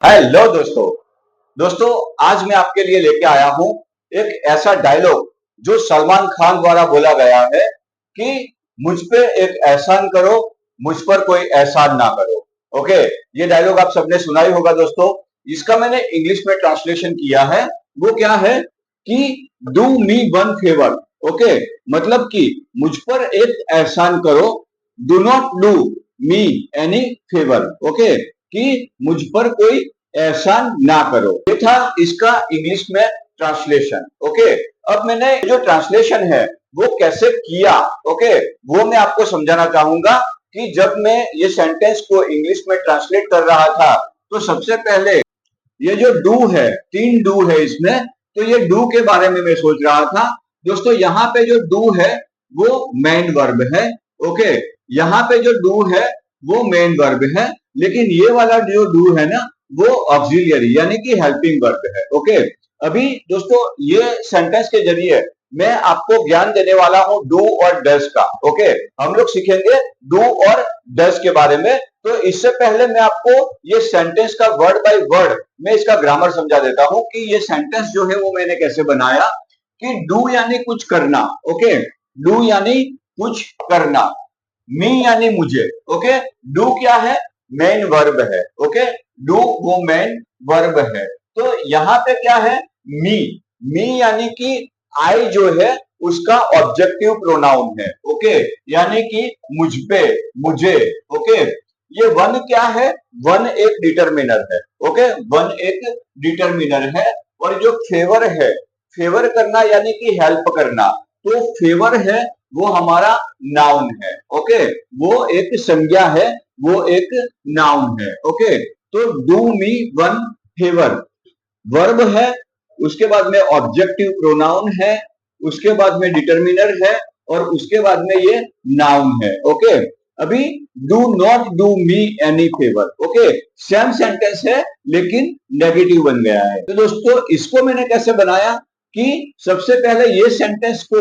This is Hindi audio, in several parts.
हेलो दोस्तों। आज मैं आपके लिए लेके आया हूं एक ऐसा डायलॉग जो सलमान खान द्वारा बोला गया है कि मुझ पे एक एहसान करो, मुझ पर कोई एहसान ना करो। ओके, ये डायलॉग आप सबने सुना ही होगा दोस्तों। इसका मैंने इंग्लिश में ट्रांसलेशन किया है। वो क्या है कि do me one favour. Okay, मतलब कि मुझ पर एक एहसान करो, do not do me any favour. Okay, कि मुझ पर कोई एहसान ना करो। ये था इसका इंग्लिश में ट्रांसलेशन। ओके, अब मैंने जो ट्रांसलेशन है वो कैसे किया, ओके, वो मैं आपको समझाना चाहूंगा कि जब मैं ये सेंटेंस को इंग्लिश में ट्रांसलेट कर रहा था तो सबसे पहले ये जो डू है, 3 डू है इसमें, तो ये डू के बारे में मैं सोच रहा था। दोस्तों यहाँ पे जो डू है वो मेन वर्ब है। ओके, यहाँ पे जो डू है वो मेन वर्ब है, लेकिन ये वाला जो डू है ना वो ऑक्सिलियरी यानी कि हेल्पिंग वर्ब है। ओके, अभी दोस्तों ये सेंटेंस के जरिए मैं आपको ज्ञान देने वाला हूं डू और डज का। ओके, हम लोग सीखेंगे डू और डज के बारे में। तो इससे पहले मैं आपको ये सेंटेंस का वर्ड बाय वर्ड मैं इसका ग्रामर समझा देता हूं कि ये सेंटेंस जो है वो मैंने कैसे बनाया। कि डू यानी कुछ करना। ओके, डू यानी कुछ करना, मी यानी मुझे। ओके, डू क्या है? मेन वर्ब है। ओके, डू वो मेन वर्ब है। तो यहाँ पे क्या है? मी। मी यानी कि आई जो है उसका ऑब्जेक्टिव प्रोनाउन है। ओके, यानी कि मुझ पे, मुझे। ओके, ये वन क्या है? वन एक डिटरमिनर है। ओके, वन एक डिटरमिनर है। और जो फेवर है, फेवर करना यानी कि हेल्प करना, तो फेवर है वो हमारा नाउन है। ओके, वो एक संज्ञा है, वो एक नाउन है। ओके, तो do me one favour verb है, उसके बाद में ऑब्जेक्टिव प्रोनाउन है, उसके बाद में डिटरमिनर है, और उसके बाद में ये नाउन है। ओके, अभी do not do me any favour. Okay, same sentence है लेकिन नेगेटिव बन गया है। तो दोस्तों इसको मैंने कैसे बनाया कि सबसे पहले ये सेंटेंस को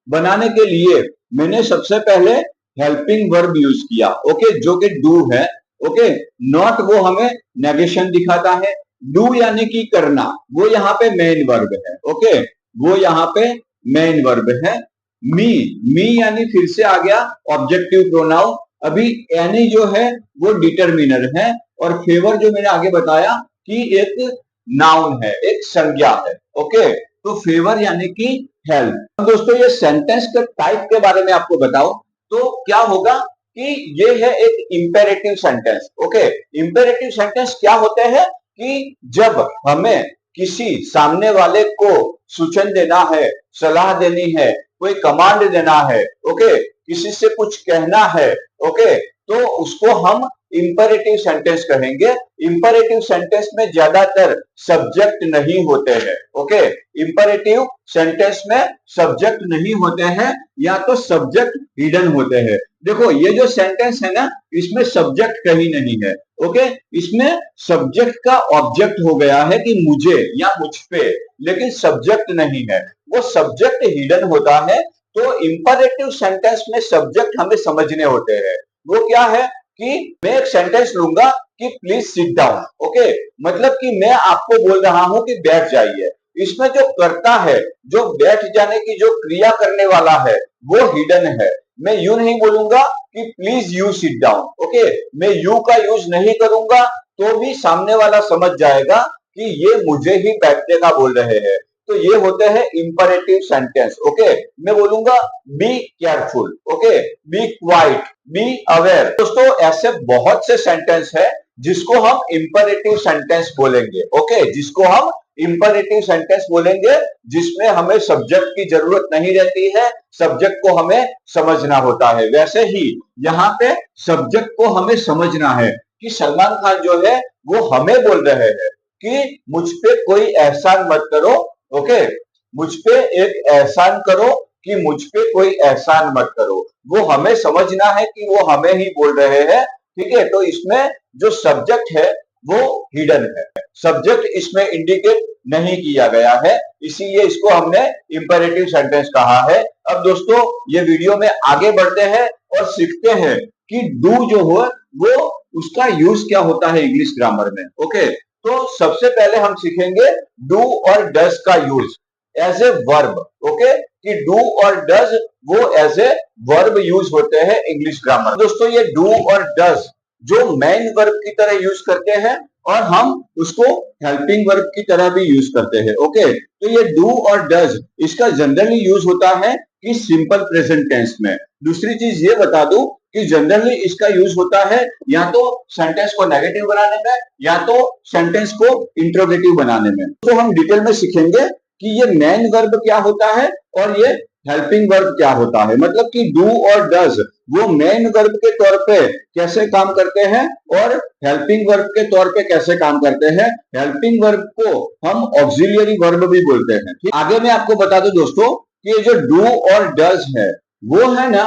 बनाने के लिए मैंने सबसे पहले हेल्पिंग वर्ब यूज किया। ओके, जो कि डू है। ओके, नॉट वो हमें नेगेशन दिखाता है, डू यानी कि करना, वो यहाँ पे मेन वर्ब है। ओके, वो यहाँ पे मेन वर्ब है। मी, मी यानी फिर से आ गया ऑब्जेक्टिव प्रोनाउन। अभी एनी जो है वो डिटरमिनर है, और फेवर जो मैंने आगे बताया कि एक नाउन है, एक संज्ञा है। ओके, तो फेवर यानी कि हेल्प। दोस्तों ये सेंटेंस के टाइप के बारे में आपको बताओ तो क्या होगा कि ये है एक imperative sentence. Okay, imperative sentence क्या होते हैं कि जब हमें किसी सामने वाले को सूचन देना है, सलाह देनी है, कोई कमांड देना है, ओके, किसी से कुछ कहना है, ओके, तो उसको हम इंपेरेटिव सेंटेंस कहेंगे। इंपेरेटिव सेंटेंस में ज्यादातर सब्जेक्ट नहीं होते हैं। ओके, इंपेरेटिव सेंटेंस में सब्जेक्ट नहीं होते हैं, या तो सब्जेक्ट हिडन होते हैं। देखो ये जो सेंटेंस है ना, इसमें सब्जेक्ट कहीं नहीं है। ओके, इसमें सब्जेक्ट का ऑब्जेक्ट हो गया है कि मुझे या मुझ पे, लेकिन सब्जेक्ट नहीं है, वो सब्जेक्ट हिडन होता है। तो इंपेरेटिव सेंटेंस में सब्जेक्ट हमें समझने होते हैं। वो क्या है कि मैं एक सेंटेंस लूंगा कि प्लीज सिट डाउन। ओके, मतलब कि मैं आपको बोल रहा हूं कि बैठ जाइए। इसमें जो करता है, जो बैठ जाने की जो क्रिया करने वाला है, वो हिडन है। मैं यू नहीं बोलूंगा कि please you sit down. Okay, मैं यू का यूज नहीं करूंगा तो भी सामने वाला समझ जाएगा कि ये मुझे ही बैठने का बोल रहे हैं। तो ये होते हैं इंपेरेटिव सेंटेंस। ओके, मैं बोलूंगा be careful, okay, be quiet, be aware. दोस्तों ऐसे बहुत से सेंटेंस है जिसको हम इंपेरेटिव सेंटेंस बोलेंगे। ओके, जिसको हम इंपेरेटिव सेंटेंस बोलेंगे, जिसमें हमें सब्जेक्ट की जरूरत नहीं रहती है, सब्जेक्ट को हमें समझना होता है। वैसे ही यहाँ पे सब्जेक्ट को हमें समझना है कि सलमान खान जो है वो हमें बोल रहे हैं कि मुझ पे कोई एहसान मत करो। ओके, मुझ पे एक एहसान करो, कि मुझ पे कोई एहसान मत करो। वो हमें समझना है कि वो हमें ही बोल रहे हैं। ठीक है, तो इसमें जो सब्जेक्ट है वो हिडन है, सब्जेक्ट इसमें इंडिकेट नहीं किया गया है, इसीलिए इसको हमने इंपेरेटिव सेंटेंस कहा है। अब दोस्तों ये वीडियो में आगे बढ़ते हैं और सीखते हैं कि डू जो हो वो उसका यूज क्या होता है इंग्लिश ग्रामर में। ओके, तो सबसे पहले हम सीखेंगे डू और डज का use as a verb. Okay, कि डू और डज वो एज ए वर्ब यूज होते हैं इंग्लिश ग्रामर। दोस्तों ये डू और डज जो मेन वर्ब की तरह यूज करते हैं और हम उसको हेल्पिंग वर्ब की तरह भी यूज करते हैं। ओके, तो ये डू और डज इसका जनरली यूज होता है कि सिंपल प्रेजेंट टेंस में। दूसरी चीज ये बता दूं कि जनरली इसका यूज होता है या तो सेंटेंस को नेगेटिव बनाने में या तो सेंटेंस को इंट्रोगेटिव बनाने में। तो हम डिटेल में सीखेंगे कि ये मेन वर्ब क्या होता है और ये हेल्पिंग वर्ब क्या होता है। मतलब कि डू और डज वो मेन वर्ब के तौर पे कैसे काम करते हैं और हेल्पिंग वर्ब के तौर पे कैसे काम करते हैं। हेल्पिंग वर्ब को हम ऑक्सिलियरी वर्ब भी बोलते हैं। आगे मैं आपको बता दूं दोस्तों कि ये जो डू और डज है वो है ना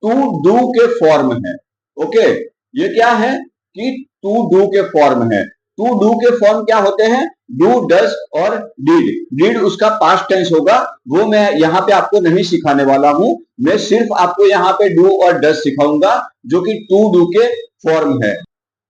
टू डू के फॉर्म है। ओके, ये क्या है कि टू डू के फॉर्म है। टू डू के फॉर्म क्या होते हैं? डू, डज और डिड। डिड उसका पास्ट टेंस होगा, वो मैं यहाँ पे आपको नहीं सिखाने वाला हूं। मैं सिर्फ आपको यहाँ पे डू और डज सिखाऊंगा जो कि टू डू के फॉर्म है।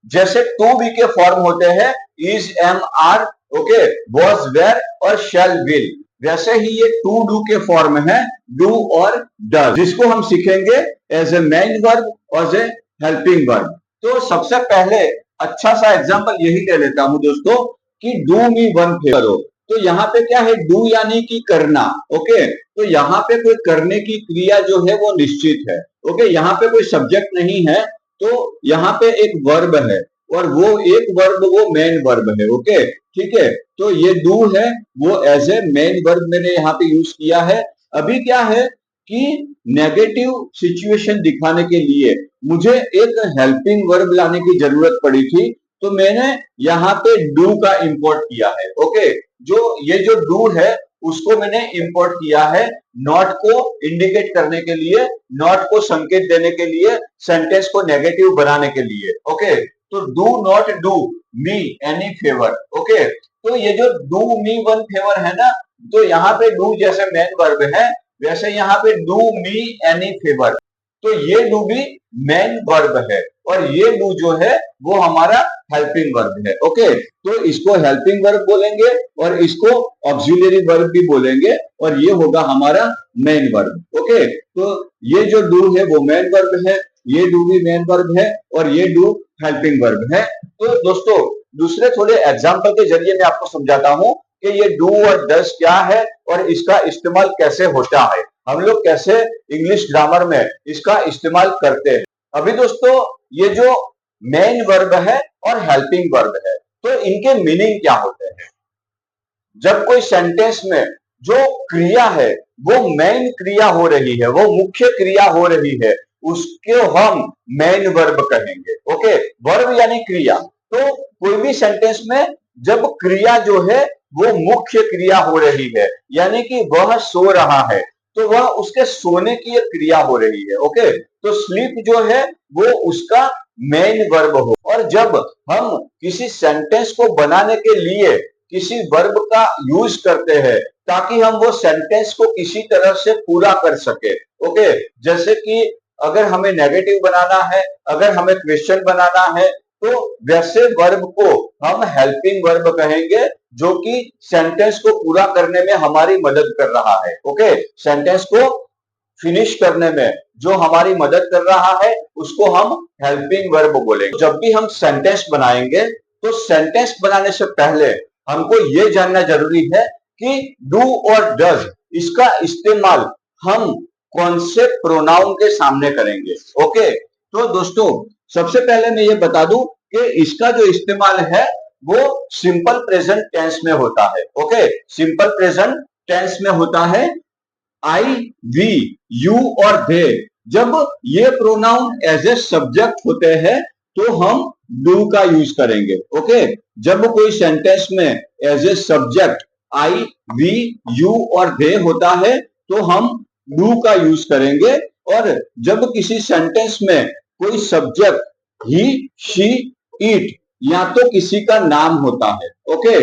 जैसे टू बी के फॉर्म होते हैं is, am, are, okay, was, were और शैल, विल, वैसे ही ये टू डू के फॉर्म है डू और डज, जिसको हम सीखेंगे एज ए मेन वर्ब और एज ए हेल्पिंग वर्ब। तो सबसे पहले अच्छा सा एग्जांपल यही ले लेता हूं दोस्तों कि डू मी वन फेवर करो। तो यहाँ पे क्या है? डू यानी कि करना। ओके, तो यहाँ पे कोई करने की क्रिया जो है वो निश्चित है। ओके, यहाँ पे कोई सब्जेक्ट नहीं है, तो यहाँ पे एक वर्ब है और वो एक वर्ब वो मेन वर्ब है। ओके, ठीक है, तो ये डू है वो एज ए मेन वर्ब मैंने यहाँ पे यूज किया है। अभी क्या है कि नेगेटिव सिचुएशन दिखाने के लिए मुझे एक हेल्पिंग वर्ब लाने की जरूरत पड़ी थी, तो मैंने यहाँ पे डू का इंपोर्ट किया है। ओके, जो ये जो डू है उसको मैंने इंपोर्ट किया है नॉट को इंडिकेट करने के लिए, नॉट को संकेत देने के लिए, सेंटेंस को नेगेटिव बनाने के लिए। ओके, तो do not do me any favour. Okay, तो ये जो डू मी वन फेवर है ना, तो यहाँ पे डू जैसे मेन वर्ब है वैसे यहाँ पे डू मी एनी फेवर, तो ये डू भी मेन वर्ब है और ये डू जो है वो हमारा हेल्पिंग वर्ब है। ओके, तो इसको हेल्पिंग वर्ब बोलेंगे और इसको ऑक्सिलियरी वर्ब भी बोलेंगे और ये होगा हमारा मेन वर्ब। ओके, तो ये जो डू है वो मेन वर्ब है, ये डू भी मेन वर्ब है और ये डू हेल्पिंग वर्ब है। तो दोस्तों दूसरे थोड़े एग्जाम्पल के जरिए मैं आपको समझाता हूं कि ये डू और डज क्या है और इसका इस्तेमाल कैसे होता है, हम लोग कैसे इंग्लिश ग्रामर में इसका इस्तेमाल करते हैं। अभी दोस्तों ये जो मेन वर्ब है और हेल्पिंग वर्ब है तो इनके मीनिंग क्या होते हैं? जब कोई सेंटेंस में जो क्रिया है वो मेन क्रिया हो रही है, वो मुख्य क्रिया हो रही है, उसको हम मेन वर्ब कहेंगे। ओके, वर्ब यानी क्रिया। तो कोई भी सेंटेंस में जब क्रिया जो है वो मुख्य क्रिया हो रही है, यानी कि वह सो रहा है, तो वह उसके सोने की एक क्रिया हो रही है। ओके, तो स्लीप जो है वो उसका मेन वर्ब हो। और जब हम किसी सेंटेंस को बनाने के लिए किसी वर्ब का यूज करते हैं ताकि हम वो सेंटेंस को किसी तरह से पूरा कर सके। ओके, जैसे कि अगर हमें नेगेटिव बनाना है, अगर हमें क्वेश्चन बनाना है, तो वैसे वर्ब को हम हेल्पिंग वर्ब कहेंगे जो कि सेंटेंस को पूरा करने में हमारी मदद कर रहा है। ओके, सेंटेंस को फिनिश करने में जो हमारी मदद कर रहा है उसको हम हेल्पिंग वर्ब बोलेंगे। जब भी हम सेंटेंस बनाएंगे तो सेंटेंस बनाने से पहले हमको ये जानना जरूरी है कि डू और डज इसका इस्तेमाल हम कौन से प्रोनाउन के सामने करेंगे। ओके, तो दोस्तों सबसे पहले मैं ये बता दूं कि इसका जो इस्तेमाल है वो सिंपल प्रेजेंट टेंस में होता है। ओके, सिंपल प्रेजेंट टेंस में होता है। आई, वी, यू और दे, जब ये प्रोनाउन एज ए सब्जेक्ट होते हैं तो हम डू का यूज करेंगे। ओके, जब कोई सेंटेंस में as a subject I, we, you और दे होता है तो हम डू का यूज करेंगे। और जब किसी सेंटेंस में कोई सब्जेक्ट ही, शी, इट या तो किसी का नाम होता है। ओके,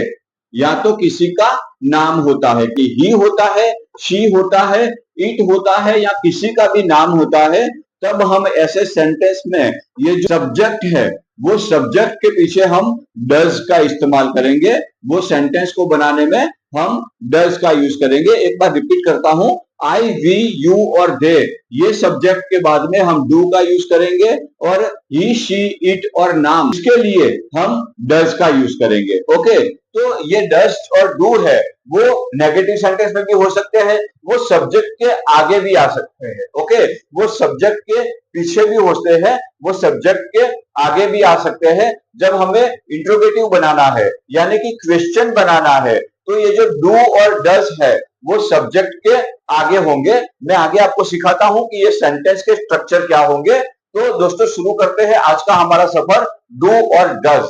या तो किसी का नाम होता है कि ही होता है, शी होता है, इट होता है या किसी का भी नाम होता है, तब हम ऐसे सेंटेंस में ये जो सब्जेक्ट है वो सब्जेक्ट के पीछे हम डज का इस्तेमाल करेंगे, वो सेंटेंस को बनाने में हम डज का यूज करेंगे। एक बार रिपीट करता हूं, आई, वी, यू और दे, ये सब्जेक्ट के बाद में हम डू का यूज करेंगे, और ही, शी, इट और नाम, इसके लिए हम डज का यूज करेंगे। ओके, तो ये डज और डू है, वो नेगेटिव सेंटेंस में भी हो सकते हैं, वो सब्जेक्ट के आगे भी आ सकते हैं। ओके, वो सब्जेक्ट के पीछे भी होते हैं, वो सब्जेक्ट के आगे भी आ सकते हैं। जब हमें इंट्रोगेटिव बनाना है, यानी कि क्वेश्चन बनाना है, तो ये जो डू और डज है वो सब्जेक्ट के आगे होंगे। मैं आगे आपको सिखाता हूं कि ये सेंटेंस के स्ट्रक्चर क्या होंगे। तो दोस्तों शुरू करते हैं आज का हमारा सफर डू और डज।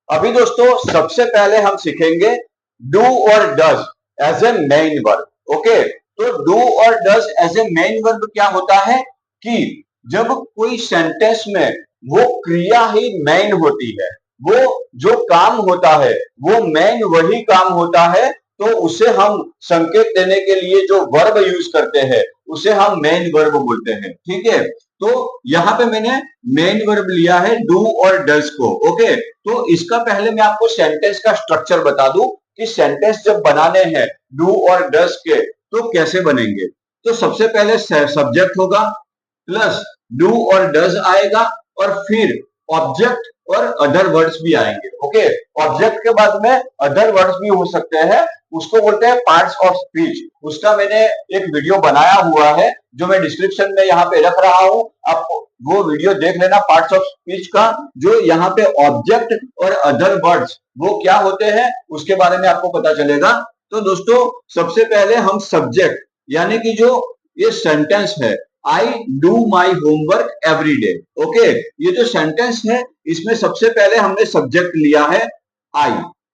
अभी दोस्तों सबसे पहले हम सीखेंगे डू और does as a main verb. Okay, तो डू और does as a main verb क्या होता है कि जब कोई सेंटेंस में वो क्रिया ही मेन होती है, वो जो काम होता है वो मेन वही काम होता है, तो उसे हम संकेत देने के लिए जो वर्ब यूज करते हैं उसे हम मेन वर्ब बोलते हैं। ठीक है, तो यहां पे मैंने मेन वर्ब लिया है डू और डज को। ओके, तो इसका पहले मैं आपको सेंटेंस का स्ट्रक्चर बता दूं कि सेंटेंस जब बनाने हैं डू और डज के तो कैसे बनेंगे। तो सबसे पहले सब्जेक्ट होगा, प्लस डू और डज आएगा, और फिर ऑब्जेक्ट और अदर वर्ड्स भी आएंगे। ओके, ऑब्जेक्ट के बाद में अदर वर्ड्स भी हो सकते हैं, उसको बोलते हैं पार्ट्स ऑफ स्पीच। उसका मैंने एक वीडियो बनाया हुआ है जो मैं डिस्क्रिप्शन में यहाँ पे रख रहा हूँ, आप वो वीडियो देख लेना पार्ट्स ऑफ स्पीच का। जो यहाँ पे ऑब्जेक्ट और अदर वर्ड्स वो क्या होते हैं उसके बारे में आपको पता चलेगा। तो दोस्तों सबसे पहले हम सब्जेक्ट, यानी कि जो ये सेंटेंस है I do my homework every day. Okay, ये जो सेंटेंस है इसमें सबसे पहले हमने सब्जेक्ट लिया है आई।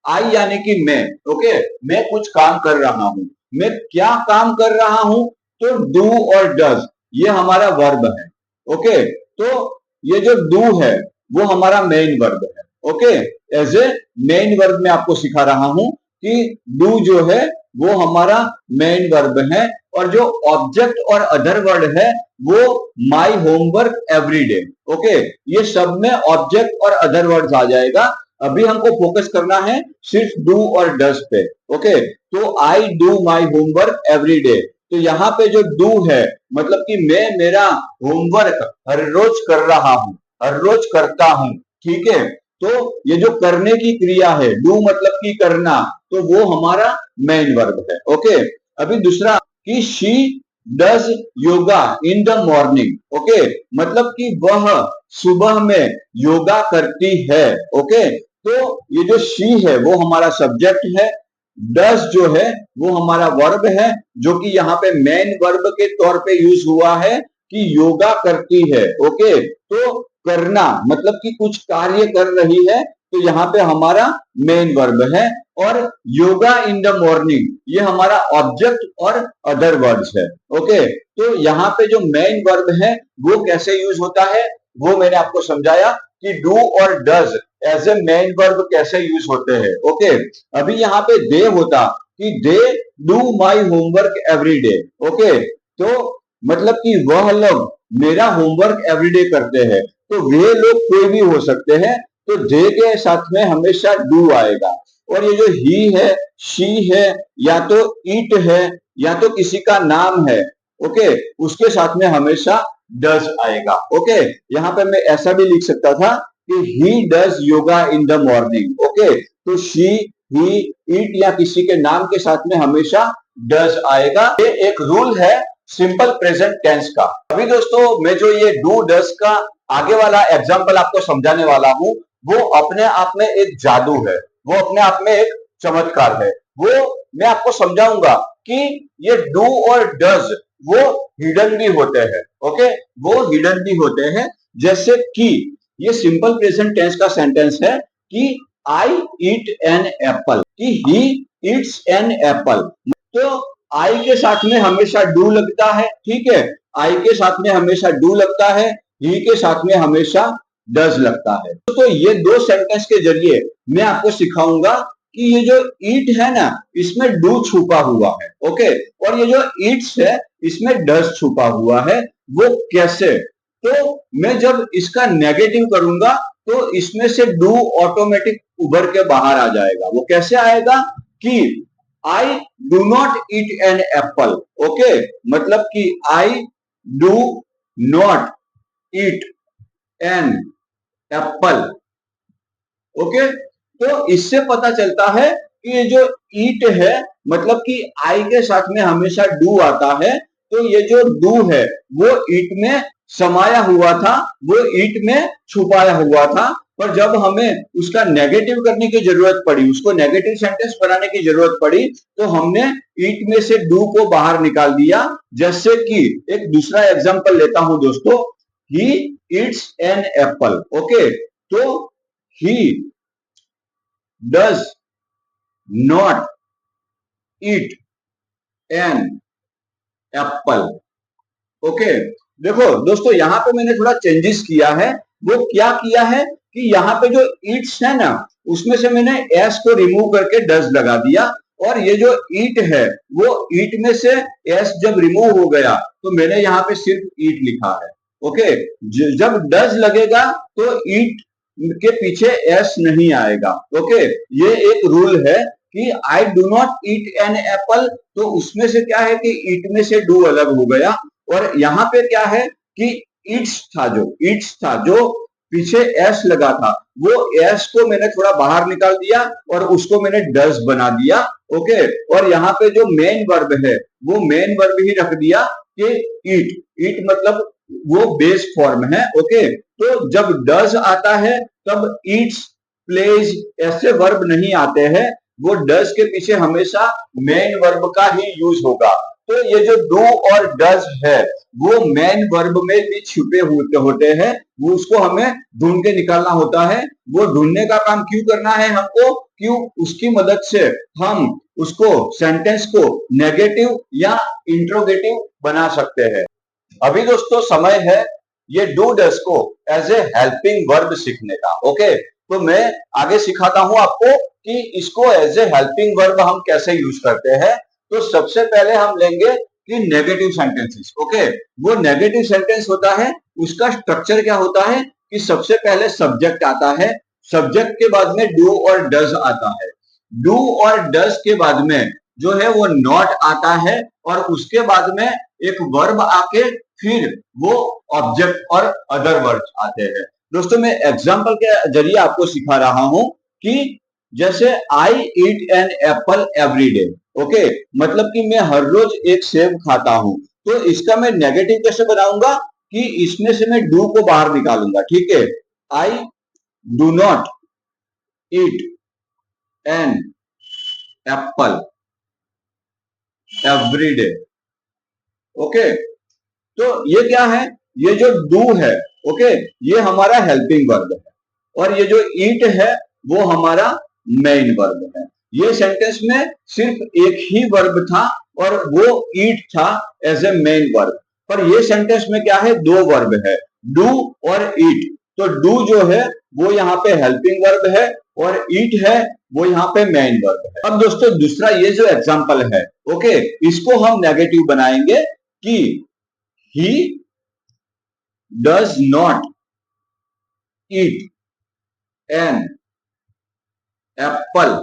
आई यानी कि मैं। ओके, मैं कुछ काम कर रहा हूं, मैं क्या काम कर रहा हूं, तो डू और डज ये हमारा वर्ब है। ओके, तो ये जो डू है वो हमारा मेन वर्ब है। Okay, as a main verb में आपको सिखा रहा हूं कि डू जो है वो हमारा मेन वर्ब है, और जो ऑब्जेक्ट और अदर वर्ड है वो माई होमवर्क एवरी डे। ओके, ये सब में ऑब्जेक्ट और अदर वर्ड्स आ जाएगा। अभी हमको फोकस करना है सिर्फ डू और डज पे। ओके, तो I do my homework every day, तो यहाँ पे जो डू है मतलब कि मैं मेरा होमवर्क हर रोज कर रहा हूं, हर रोज करता हूं। ठीक है, तो ये जो करने की क्रिया है, डू मतलब कि करना, तो वो हमारा मेन वर्ब है। ओके, अभी दूसरा कि she does yoga in the morning. Okay, मतलब कि वह सुबह में योगा करती है। ओके, तो ये जो शी है वो हमारा सब्जेक्ट है, डज जो है वो हमारा वर्ब है, जो कि यहाँ पे मेन वर्ब के तौर पे यूज हुआ है कि योगा करती है। ओके, तो करना मतलब कि कुछ कार्य कर रही है, तो यहाँ पे हमारा मेन वर्ब है, और योगा इन द मॉर्निंग ये हमारा ऑब्जेक्ट और अदर वर्ड्स है। ओके, तो यहाँ पे जो मेन वर्ब है वो कैसे यूज होता है वो मैंने आपको समझाया कि डू और does as a main verb कैसे यूज होते हैं। ओके, अभी यहाँ पे दे होता कि they do my homework every day. Okay, तो मतलब कि वह लोग मेरा होमवर्क एवरीडे करते हैं, तो वे लोग कोई भी हो सकते हैं, तो दे के साथ में हमेशा डू आएगा। और ये जो ही है, शी है, या तो इट है, या तो किसी का नाम है, ओके, उसके साथ में हमेशा डज आएगा। ओके, यहाँ पे मैं ऐसा भी लिख सकता था कि he does yoga in the morning. Okay, तो शी, ही, इट या किसी के नाम के साथ में हमेशा डज आएगा। ये एक रूल है सिंपल प्रेजेंट टेंस का। अभी दोस्तों मैं जो ये डू डज का आगे वाला एग्जांपल आपको समझाने वाला हूं, वो अपने आप में एक जादू है, वो अपने आप में एक चमत्कार है। वो मैं आपको समझाऊंगा कि ये डू और डज वो हिडन भी होते हैं। ओके, वो हिडन भी होते हैं, जैसे कि ये सिंपल प्रेजेंट टेंस का सेंटेंस है कि आई ईट एन एप्पल, कि ही ईट्स एन एप्पल। तो आई के साथ में हमेशा डू लगता है। ठीक है, आई के साथ में हमेशा डू लगता है, ही के साथ में हमेशा डज लगता है। तो ये दो सेंटेंस के जरिए मैं आपको सिखाऊंगा कि ये जो ईट है ना, इसमें डू छुपा हुआ है, ओके, और ये जो ईट्स है इसमें डज छुपा हुआ है, वो कैसे। तो मैं जब इसका नेगेटिव करूंगा तो इसमें से डू ऑटोमेटिक उभर के बाहर आ जाएगा। वो कैसे आएगा कि I do not eat an apple, okay, मतलब कि I do not eat an apple, okay. तो इससे पता चलता है कि ये जो ईट है, मतलब कि आई के साथ में हमेशा डू आता है, तो ये जो डू है वो ईट में समाया हुआ था, वो ईट में छुपाया हुआ था। पर जब हमें उसका नेगेटिव करने की जरूरत पड़ी, उसको नेगेटिव सेंटेंस बनाने की जरूरत पड़ी, तो हमने ईट में से डू को बाहर निकाल दिया। जैसे कि एक दूसरा एग्जांपल लेता हूं दोस्तों, he eats an apple, okay, तो he does not eat an apple, okay. देखो दोस्तों, यहां पे मैंने थोड़ा चेंजेस किया है। वो क्या किया है कि यहाँ पे जो ईट्स है ना, उसमें से मैंने एस को रिमूव करके डज लगा दिया, और ये जो ईट है वो ईट में से एस जब रिमूव हो गया तो मैंने यहाँ पे सिर्फ ईट लिखा है, ओके। जब डज लगेगा तो ईट के पीछे एस नहीं आएगा, ओके। ये एक रूल है कि I do not eat an Apple, तो उसमें से क्या है कि ईट में से डू अलग हो गया, और यहाँ पे क्या है कि ईट्स था जो पीछे एस लगा था, वो एस को मैंने थोड़ा बाहर निकाल दिया और उसको मैंने डज बना दिया, ओके। और यहाँ पे जो मेन वर्ब है वो मेन वर्ब ही रख दिया कि ईट। ईट मतलब वो बेस फॉर्म है, ओके। तो जब डज आता है तब ईट्स, प्लेज ऐसे वर्ब नहीं आते हैं, वो डज के पीछे हमेशा मेन वर्ब का ही यूज होगा। तो ये जो डू और डज है वो मेन वर्ब में भी छुपे होते हैं, वो उसको हमें ढूंढ के निकालना होता है। वो ढूंढने का काम क्यों करना है हमको, क्यों, उसकी मदद से हम उसको सेंटेंस को नेगेटिव या इंट्रोगेटिव बना सकते हैं। अभी दोस्तों समय है ये डू डज को एज ए हेल्पिंग वर्ब सीखने का, ओके। तो मैं आगे सिखाता हूं आपको कि इसको एज ए हेल्पिंग वर्ब हम कैसे यूज करते हैं। तो सबसे पहले हम लेंगे कि नेगेटिव सेंटेंसेस, ओके। वो नेगेटिव सेंटेंस होता है, उसका स्ट्रक्चर क्या होता है कि सबसे पहले सब्जेक्ट आता है, सब्जेक्ट के बाद में डू और डज आता है, डू और डज के बाद में जो है वो नॉट आता है, और उसके बाद में एक वर्ब आके फिर वो ऑब्जेक्ट और अदर वर्ड्स आते हैं। दोस्तों मैं एग्जांपल के जरिए आपको सिखा रहा हूं कि जैसे I eat an apple every day, okay, मतलब कि मैं हर रोज एक सेब खाता हूं। तो इसका मैं नेगेटिव कैसे बनाऊंगा कि इसमें से मैं डू को बाहर निकालूंगा, ठीक है। I do not eat an apple every day, okay. तो ये क्या है, ये जो डू है, ओके, ये हमारा हेल्पिंग वर्ब है, और ये जो ईट है वो हमारा मेन वर्ब है। ये सेंटेंस में सिर्फ एक ही वर्ब था और वो ईट था एज ए मेन वर्ब, पर ये सेंटेंस में क्या है, दो वर्ब है, डू और ईट। तो डू जो है वो यहाँ पे हेल्पिंग वर्ब है, और ईट है वो यहाँ पे मेन वर्ब है। अब दोस्तों दूसरा ये जो एग्जांपल है, ओके, इसको हम नेगेटिव बनाएंगे कि he does not eat an apple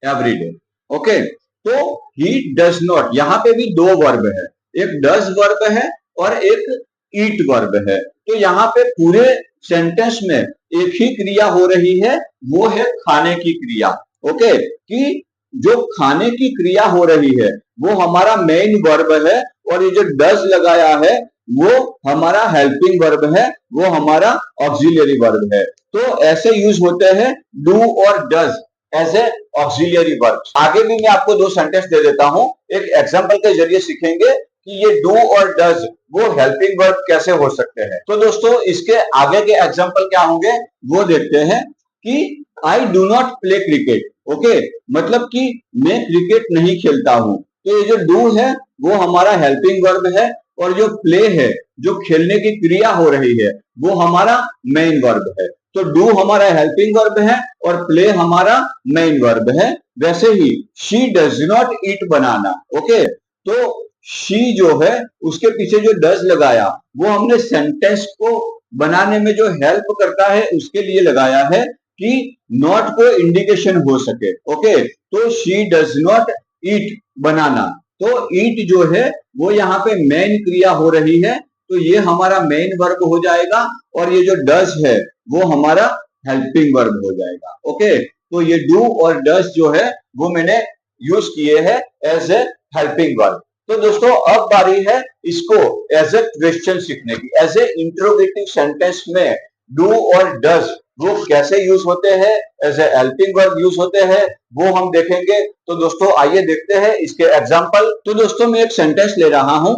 every day, okay. तो he does not, यहां पे भी दो वर्ब है, एक does वर्ब है और एक eat वर्ब है। तो यहाँ पे पूरे सेंटेंस में एक ही क्रिया हो रही है, वो है खाने की क्रिया, ओके। कि जो खाने की क्रिया हो रही है वो हमारा मेन वर्ब है, और ये जो डज लगाया है वो हमारा हेल्पिंग वर्ब है, वो हमारा ऑक्सिलियरी वर्ब है। तो ऐसे यूज होते हैं डू और does as a auxiliary verb. आगे भी मैं आपको दो सेंटेंस दे देता हूं, एक एग्जांपल के जरिए सीखेंगे कि ये डू और डज वो हेल्पिंग वर्ब कैसे हो सकते हैं। तो दोस्तों इसके आगे के एग्जांपल क्या होंगे वो देखते हैं कि I do not play cricket, okay, मतलब कि मैं क्रिकेट नहीं खेलता हूं। तो ये जो डू है वो हमारा हेल्पिंग वर्ब है, और जो प्ले है, जो खेलने की क्रिया हो रही है, वो हमारा मेन वर्ब है। तो डू हमारा हेल्पिंग वर्ब है और प्ले हमारा मेन वर्ब है। वैसे ही she does not eat banana. Okay, तो शी जो है उसके पीछे जो डज लगाया वो हमने सेंटेंस को बनाने में जो हेल्प करता है उसके लिए लगाया है कि नॉट को इंडिकेशन हो सके। ओके, तो शी डज नॉट ईट बनाना, तो ईट जो है वो यहाँ पे मेन क्रिया हो रही है, तो ये हमारा मेन वर्ब हो जाएगा और ये जो डज है वो हमारा हेल्पिंग वर्ब हो जाएगा। ओके, तो ये डू और डज जो है वो मैंने यूज किए हैं एज ए हेल्पिंग वर्ब। तो दोस्तों अब बारी है इसको एज ए क्वेश्चन सीखने की। एज ए इंट्रोगेटिव सेंटेंस में डू और डज वो कैसे यूज होते हैं, as a helping verb use होते हैं, वो हम देखेंगे। तो दोस्तों आइए देखते हैं इसके एग्जांपल। तो दोस्तों मैं एक सेंटेंस ले रहा हूं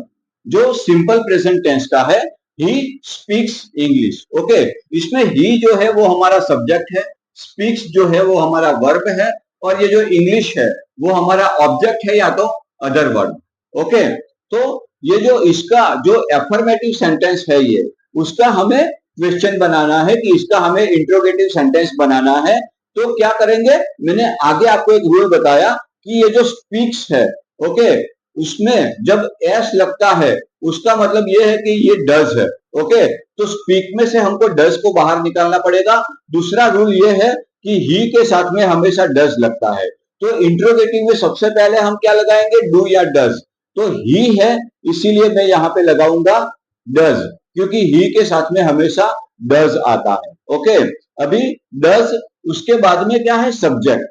जो सिंपल प्रेजेंट टेंस का है। He speaks English. ओके, इसमें ही जो है वो हमारा सब्जेक्ट है, स्पीक्स जो है वो हमारा वर्ब है और ये जो इंग्लिश है वो हमारा ऑब्जेक्ट है या तो अदर वर्ब। ओके, तो ये जो इसका जो एफर्मेटिव सेंटेंस है ये उसका हमें क्वेश्चन बनाना है कि इसका हमें इंट्रोगेटिव सेंटेंस बनाना है। तो क्या करेंगे, मैंने आगे आपको एक रूल बताया कि ये जो स्पीक्स है, ओके, उसमें जब एस लगता है उसका मतलब ये है कि ये डज है। ओके, तो स्पीक में से हमको डज को बाहर निकालना पड़ेगा। दूसरा रूल ये है कि ही के साथ में हमेशा डज लगता है। तो इंट्रोगेटिव में सबसे पहले हम क्या लगाएंगे, डू या डज। तो ही है इसीलिए मैं यहां पे लगाऊंगा डज, क्योंकि ही के साथ में हमेशा डज आता है। ओके, अभी डज उसके बाद में क्या है, सब्जेक्ट,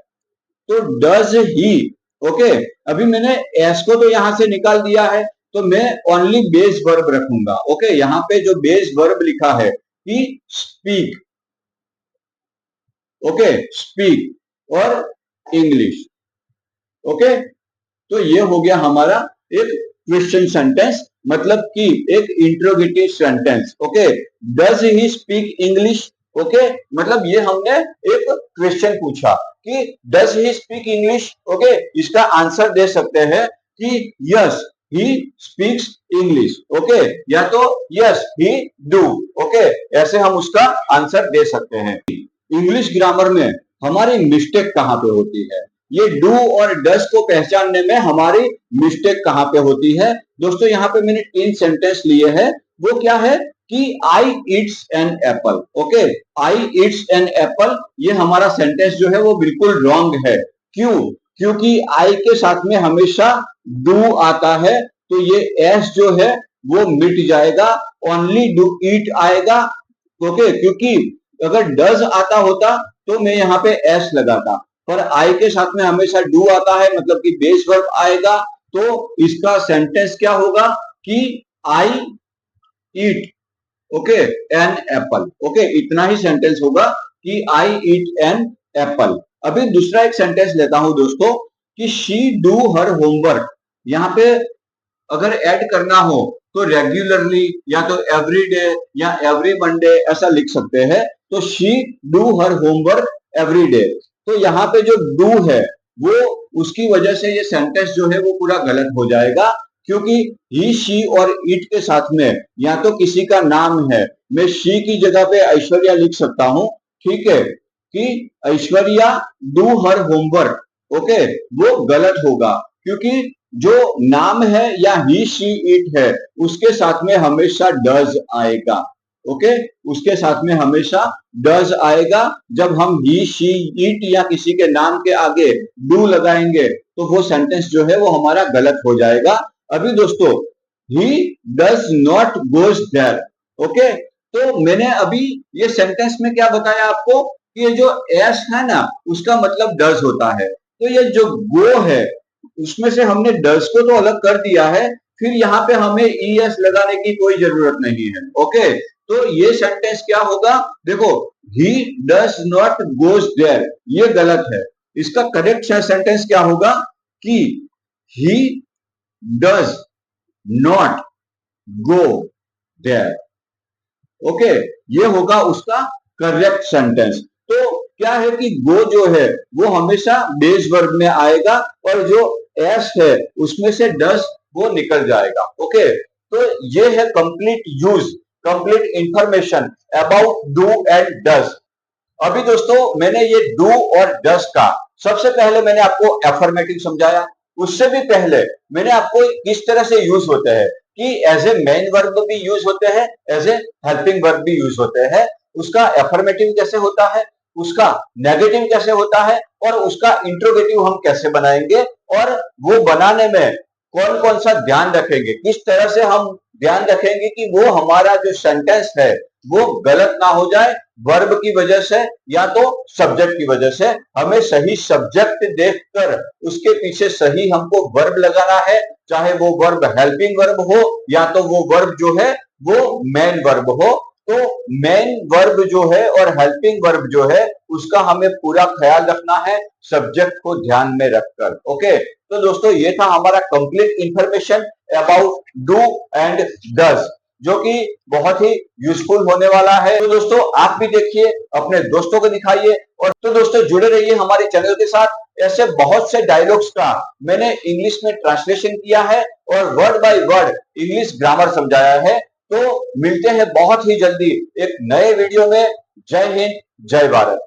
तो डज ही। ओके, अभी मैंने एस को तो यहां से निकाल दिया है, तो मैं ओनली बेस वर्ब रखूंगा। ओके, यहां पे जो बेस वर्ब लिखा है कि स्पीक। ओके, स्पीक और इंग्लिश। ओके, तो ये हो गया हमारा एक क्वेश्चन सेंटेंस, मतलब कि एक interrogative sentence. Okay, does he speak English. Okay, मतलब ये हमने एक क्वेश्चन पूछा कि does he speak English. Okay, इसका आंसर दे सकते हैं कि yes he speaks English. Okay, या तो यस ही डू। ओके, ऐसे हम उसका आंसर दे सकते हैं। इंग्लिश ग्रामर में हमारी मिस्टेक कहां पे होती है, ये डू और डज को पहचानने में हमारी मिस्टेक कहां पे होती है। दोस्तों यहाँ पे मैंने 3 सेंटेंस लिए हैं। वो क्या है कि आई Yeats an apple. Okay, I Yeats an Apple, ये हमारा सेंटेंस जो है वो बिल्कुल रॉन्ग है। क्यों, क्योंकि आई के साथ में हमेशा डू आता है, तो ये एस जो है वो मिट जाएगा, ओनली डू ईट आएगा। ओके, क्योंकि अगर डज आता होता तो मैं यहाँ पे एस लगाता, पर आई के साथ में हमेशा डू आता है, मतलब कि बेस वर्ब आएगा। तो इसका सेंटेंस क्या होगा कि आई ईट, ओके, एन एप्पल। ओके, इतना ही सेंटेंस होगा कि आई ईट एन एप्पल। अभी दूसरा एक सेंटेंस लेता हूं दोस्तों कि शी डू हर होमवर्क। यहाँ पे अगर ऐड करना हो तो रेगुलरली या तो एवरी डे या एवरी मंडे ऐसा लिख सकते हैं। तो she do her homework every day, तो यहाँ पे जो डू है वो उसकी वजह से ये सेंटेंस जो है वो पूरा गलत हो जाएगा, क्योंकि ही शी और इट के साथ में या तो किसी का नाम है। मैं शी की जगह पे ऐश्वर्या लिख सकता हूं, ठीक है, कि Aishwarya do her homework. Okay, वो गलत होगा, क्योंकि जो नाम है या ही शी इट है उसके साथ में हमेशा डज आएगा। ओके, उसके साथ में हमेशा डज आएगा। जब हम ही शी इट या किसी के नाम के आगे डू लगाएंगे तो वो सेंटेंस जो है वो हमारा गलत हो जाएगा। अभी दोस्तों he does not goes there. Okay, तो मैंने अभी ये सेंटेंस में क्या बताया आपको कि ये जो एस है ना उसका मतलब डज होता है। तो ये जो गो है उसमें से हमने डज को तो अलग कर दिया है, फिर यहाँ पे हमें ई एस लगाने की कोई जरूरत नहीं है। ओके, तो ये सेंटेंस क्या होगा, देखो, he does not goes there, ये गलत है। इसका करेक्ट सेंटेंस क्या होगा कि he does not go there. Okay, ये होगा उसका करेक्ट सेंटेंस। तो क्या है कि गो जो है वो हमेशा बेस वर्ब में आएगा और जो एस है उसमें से डज वो निकल जाएगा। ओके, तो ये है complete use, complete information about do and does. अभी दोस्तों मैंने ये डू और डज का सबसे पहले मैंने आपको एफर्मेटिव समझाया, उससे भी पहले मैंने आपको किस तरह से यूज होते हैं कि एज ए मेन वर्ब भी यूज होते हैं, एज ए हेल्पिंग वर्ब भी यूज होते हैं। उसका एफर्मेटिव कैसे होता है, उसका नेगेटिव कैसे होता है और उसका इंट्रोगेटिव हम कैसे बनाएंगे, और वो बनाने में कौन कौन सा ध्यान रखेंगे, किस तरह से हम ध्यान रखेंगे कि वो हमारा जो सेंटेंस है वो गलत ना हो जाए वर्ब की वजह से या तो सब्जेक्ट की वजह से। हमें सही सब्जेक्ट देखकर उसके पीछे सही हमको वर्ब लगाना है, चाहे वो वर्ब हेल्पिंग वर्ब हो या तो वो वर्ब जो है वो मेन वर्ब हो। तो मेन वर्ब जो है और हेल्पिंग वर्ब जो है उसका हमें पूरा ख्याल रखना है सब्जेक्ट को ध्यान में रखकर। ओके, तो दोस्तों ये था हमारा complete information about do and does, जो कि बहुत ही यूजफुल होने वाला है। तो दोस्तों आप भी देखिए, अपने दोस्तों को दिखाइए, और तो दोस्तों जुड़े रहिए हमारे चैनल के साथ। ऐसे बहुत से डायलॉग्स का मैंने इंग्लिश में ट्रांसलेशन किया है और word by word English grammar समझाया है। तो मिलते हैं बहुत ही जल्दी एक नए वीडियो में। जय हिंद, जय भारत।